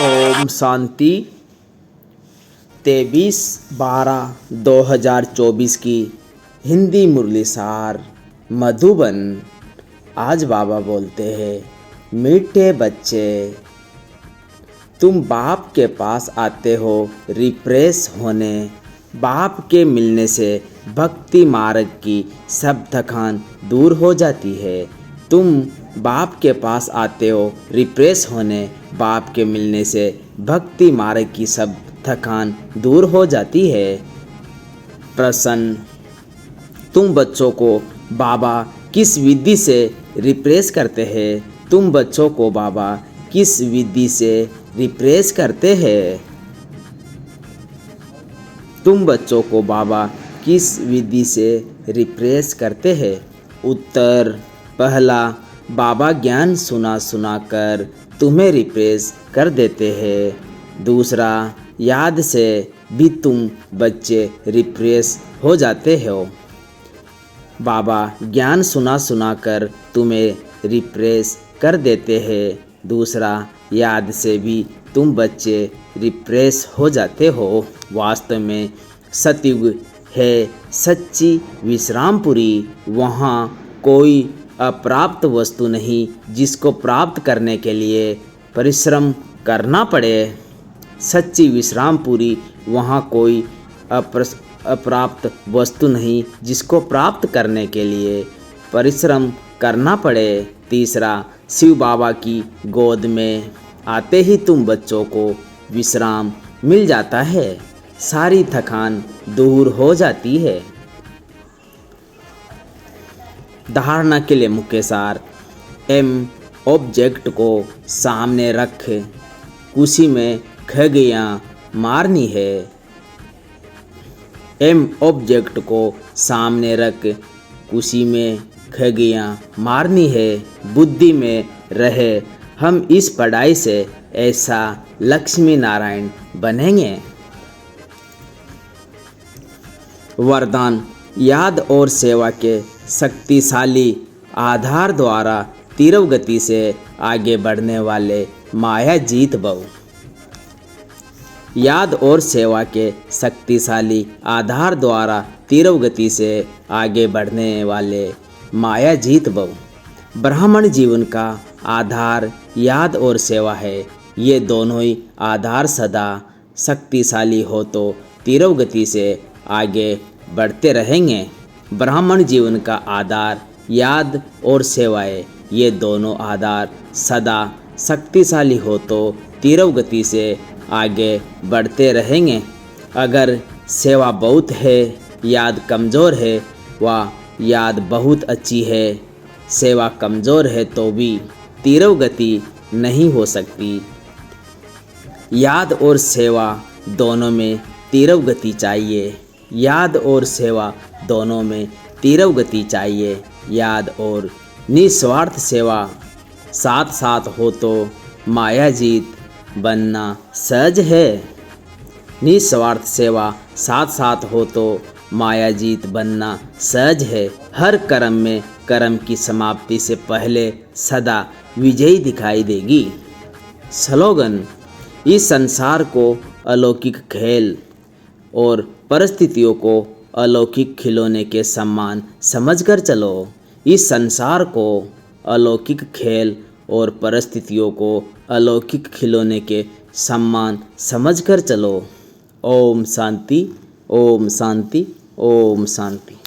ओम शांति। 23/12/2024 की हिंदी मुरली सार मधुबन। आज बाबा बोलते हैं, मीठे बच्चे, तुम बाप के पास आते हो रिफ्रेश होने। बाप के मिलने से भक्ति मार्ग की सब थकान दूर हो जाती है। तुम बाप के पास आते हो रिफ्रेश होने। बाप के मिलने से भक्ति मार्ग की सब थकान दूर हो जाती है। प्रश्न, तुम बच्चों को बाबा किस विधि से रिफ्रेश करते हैं? तुम बच्चों को बाबा किस विधि से रिफ्रेश करते हैं? तुम बच्चों को बाबा किस विधि से रिफ्रेश करते हैं? उत्तर, पहला, बाबा ज्ञान सुना सुना कर तुम्हें रिफ्रेश कर देते हैं। दूसरा, याद से भी तुम बच्चे रिफ्रेश हो जाते हो। बाबा ज्ञान सुना सुना कर तुम्हें रिफ्रेश कर देते हैं। दूसरा, याद से भी तुम बच्चे रिफ्रेश हो जाते हो। वास्तव में सतयुग है सच्ची विश्रामपुरी। वहाँ कोई अप्राप्त वस्तु नहीं जिसको प्राप्त करने के लिए परिश्रम करना पड़े। सच्ची विश्रामपुरी, वहाँ कोई अप्राप्त वस्तु नहीं जिसको प्राप्त करने के लिए परिश्रम करना पड़े। तीसरा, शिव बाबा की गोद में आते ही तुम बच्चों को विश्राम मिल जाता है। सारी थकान दूर हो जाती है। धारणा के लिए मुख्य सार, एम ऑब्जेक्ट को सामने रख कुशी में खगियाँ मारनी है। एम ऑब्जेक्ट को सामने रख कुशी में खगियाँ मारनी है। बुद्धि में रहे हम इस पढ़ाई से ऐसा लक्ष्मी नारायण बनेंगे। वरदान, याद और सेवा के शक्तिशाली आधार द्वारा तीव्र गति से आगे बढ़ने वाले माया जीत भव। याद और सेवा के शक्तिशाली आधार द्वारा तीव्र गति से आगे बढ़ने वाले माया जीत भव। ब्राह्मण जीवन का आधार याद और सेवा है। ये दोनों ही आधार सदा शक्तिशाली हो तो तीव्र गति से आगे बढ़ते रहेंगे। ब्राह्मण जीवन का आधार याद और सेवा है। ये दोनों आधार सदा शक्तिशाली हो तो तीव्र गति से आगे बढ़ते रहेंगे। अगर सेवा बहुत है, याद कमज़ोर है, व याद बहुत अच्छी है, सेवा कमज़ोर है तो भी तीव्र गति नहीं हो सकती। याद और सेवा दोनों में तीव्र गति चाहिए। याद और सेवा दोनों में तीव्र गति चाहिए। याद और निस्वार्थ सेवा साथ साथ हो तो माया जीत बनना सहज है। निस्वार्थ सेवा साथ साथ हो तो माया जीत बनना सहज है। हर कर्म में कर्म की समाप्ति से पहले सदा विजयी दिखाई देगी। स्लोगन, इस संसार को अलौकिक खेल और परिस्थितियों को अलौकिक खिलौने के समान समझकर चलो। इस संसार को अलौकिक खेल और परिस्थितियों को अलौकिक खिलौने के समान समझकर चलो। ओम शांति, ओम शांति, ओम शांति।